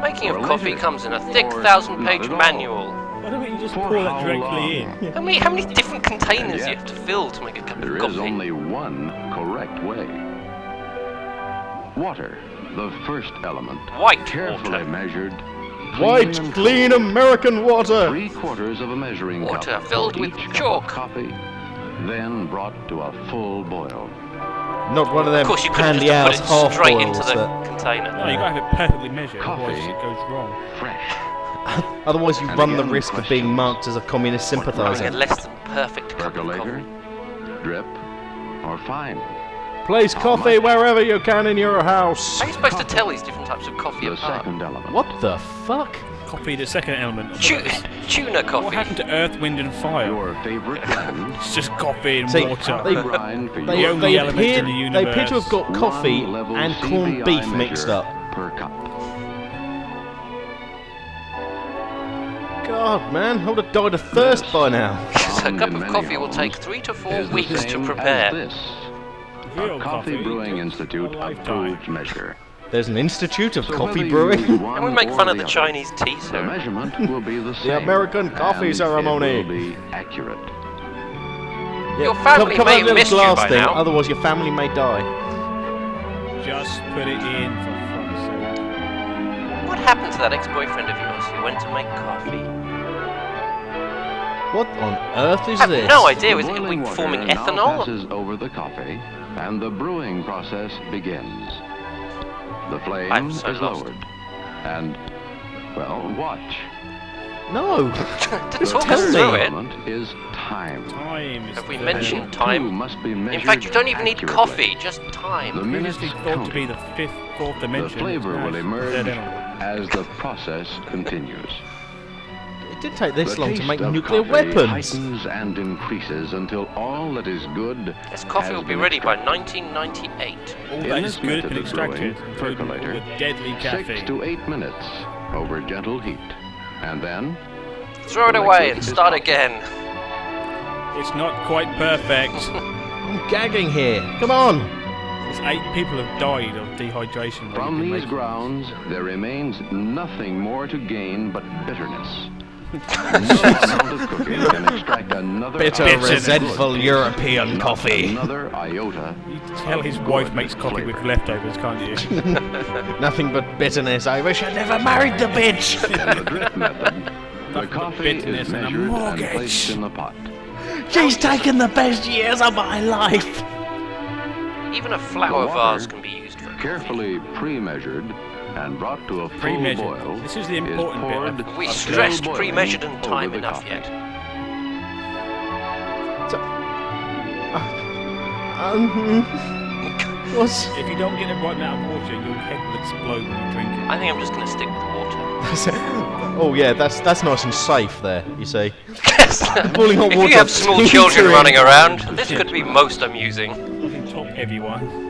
Making of coffee comes in a thick 1,000-page manual. Why don't you just pour that directly in? How many different containers do you have to fill to make a cup of coffee? There is only one correct way. Water, the first element. White carefully water. measured. White, clean American water. 3/4 of a measuring Water cup filled for with each cup chalk. of coffee, then brought to a full boil. Not one of them Of course, you couldn't handy just ass put it half straight boils into the that. container. No, you gotta have it perfectly measured, otherwise Coffee. it goes wrong. Fresh. Otherwise, you And run the again, risk of being questions. marked as a communist Having a sympathiser. less than perfect cup of Percolator, coffee. drip, or fine. Place coffee wherever you can in your house. How are you supposed to tell these different types of coffee The apart? second element. What the fuck? Copy the second element of Tuna it. What coffee. happened to Earth, Wind and Fire? Your favorite blend. It's just coffee and See, water. they- Brine for They, your only they, elements appear, in the they universe. appear to have got coffee one level and corned CBI beef mixed measure up. per cup. God, man, I would have died of thirst by now. So a cup of coffee will take 3 to 4 Is the weeks to same as prepare. this. Real A Coffee Brewing takes Institute a lifetime. approved measure. There's an institute of So coffee whether you brewing. use one And we make or fun of the other, Chinese tea The ceremony. measurement will be the same. American coffee and ceremony. It will be accurate. Your family Cover may that have little missed you glass by thing, now. otherwise your family may die. Just put it in, for fuck's sake. What happened to that ex-boyfriend of yours who went to make coffee? What on earth is I have this? no idea. Was The it boiling water forming now ethanol? passes over the coffee, and the brewing process begins. The flame I'm so is lost. lowered, and well, watch. No. To talk tell us me. through it. Element is time. Time is Have we the- mentioned And time? two must be In measured fact, you don't even need accurately. coffee, just The time. minutes Previously thought to be counted. the fifth, fourth The dimension. flavor will Nice. emerge Dead end. as the process continues. It did take this The long to taste make of nuclear coffee weapons. heightens and increases until all that is good This coffee has will be been ready by extracted. 1998. All In that this is good method can of extract brewing, it, including all percolator, the deadly 6 caffeine. to 8 minutes over gentle heat, and then Throw it away and start again. It's not quite perfect. I'm gagging here. Come on. It's 8 people have died of dehydration. while from you've been these making grounds there remains nothing more to gain but bitterness. No amount of cooking can extract another Bitter, ounce of resentful good, European not coffee. Another iota. this. You can tell his wife makes coffee with leftovers, can't you? Nothing but bitterness. I wish I never married the bitch. In the drip method, the but coffee bitterness is and a measured and mortgage. placed in the pot. She's taken the best years of my life. Even a flower The vase water, can be used for coffee. carefully pre-measured and brought to a full Pre-measured. boil. This is the is important bit. poured of- We of stressed boiling pre-measured and over time the enough coffee. yet. What's? If you don't get the right amount of water, your head will explode when you drink it. I think I'm just going to stick with water. Oh yeah, that's nice and safe there. You see. Yes. Boiling hot If water you have small teetering. children running around, this could be most amusing. You can top everyone.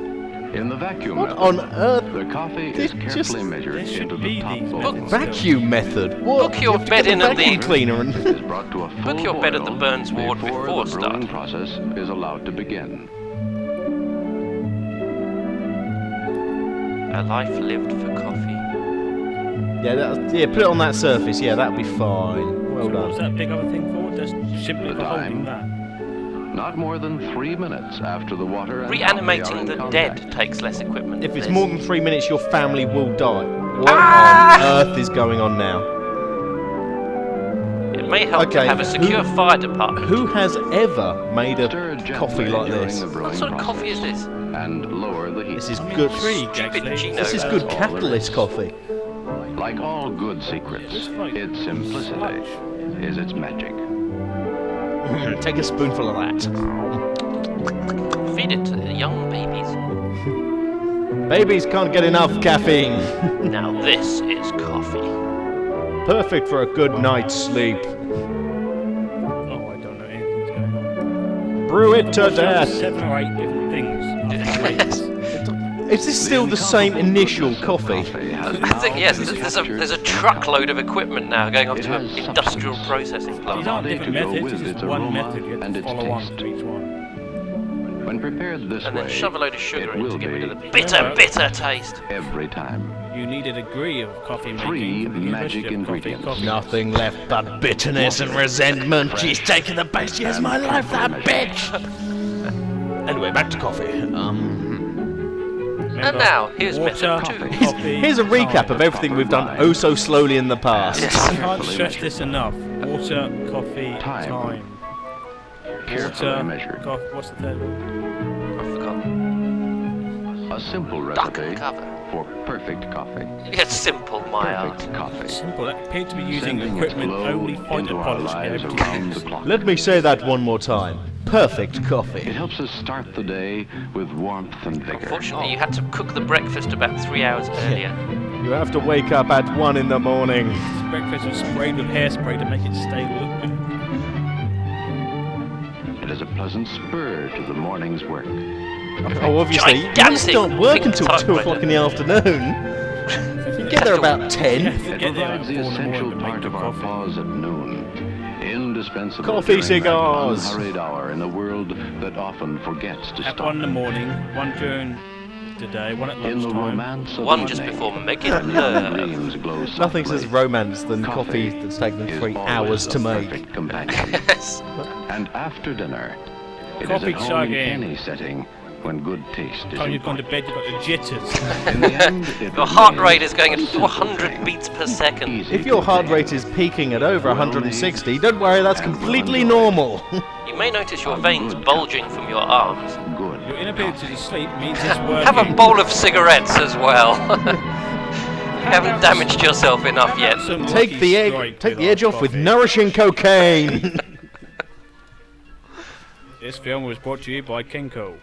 In the vacuum What method, on earth? the coffee This is carefully just- measured There should into be the top these bowl. methods. Vacuum method. What? Book your You have to bed get in the at the- vacuum cleaner and. Is brought to a full Book your bed at the boil Burns ward before the brewing start. process is allowed to begin. A life lived for coffee. Yeah, put it on that surface. Yeah, that'd be fine. Well What's done. that big other thing for? Just simply The for holding time? that. Not more than 3 minutes after the water and coffee are Reanimating in the contact. dead takes less equipment. If than it's this. more than 3 minutes, your family will die. What Ah! on earth is going on now? It may help to Okay, have a secure fire department. Who has ever made Stir a gently coffee like during this? the brewing What sort of coffee is process this? and lower the heat. This is I'm good. intrigued, Stupid actually. Gino. This is good capitalist coffee. Like all good secrets, Just like its simplicity is its magic. Take a spoonful of that. Feed it to the young babies. Babies can't get enough caffeine. Now this is coffee. Perfect for a good night's sleep. Oh, I don't know anything's going on. Brew it to Watch out, death. 7 or 8 different things. Is this still the same initial coffee? I think yes. There's a truckload of equipment now going off to an industrial processing These plant. aren't different to go methods, with it's just its one aroma method. You have and to its follow on taste. to each one. When prepared this And way, then shove a load of sugar it in will to get rid of be the bitter taste. every time. You need a degree of coffee making. Three from the University magic of ingredients. Coffee. Nothing left but bitterness and resentment. She's taken the best years of my life, that bitch! Anyway, back to coffee. And now, here's water, method 2. coffee, Here's a recap of everything we've done oh so slowly in the past. I can't stress this enough. Water, coffee, time. Carefully Water, measured. what's the third one? I've forgotten. A simple Duck recipe cover. for perfect coffee. It's simple, my art. Perfect coffee. Simple. That appeared to be using Sending its equipment glow only fighter into our pilots should be lives able to around use. the clock. Let me say that one more time. Perfect It coffee. helps us start the day with warmth and vigor. Unfortunately, you had to cook the breakfast about 3 hours earlier. You have to wake up at 1 in the morning. This breakfast was sprayed with hairspray to make it stay look good. It is a pleasant spur to the morning's work. Oh, obviously, you don't Gigantic start work pink until 2 typewriter. o'clock in the afternoon. You get there about 10. It Get there provides at the 4 in the essential morning to make part the of our coffee. pause at noon. Indispensable Coffee, during that cigars. unhurried hour in a world that often forgets to At stop. 1 in the morning, 1 during the day, 1 at In the lunchtime. romance of One just evening, before making when love. dreams glow Nothing softly, says romance than coffee that's taken is 3 always hours a to make. perfect companion. Yes. And after dinner, it Coffee is at home chug in in. any setting when good taste is Time you've gone to important. bed, you've got the jitters. In the end, it Your heart remains rate is going at a 400 simple beats per thing. second. Easy If your to heart obtain. rate is peaking at over 160, don't worry, that's And completely well enjoyed. normal. You may notice your A veins good bulging from your arms. Good. Your inability to sleep means it's working. Have a bowl of cigarettes as well. You haven't damaged yourself enough yet. Take the edge off with nourishing cocaine. This film was brought to you by Kenko.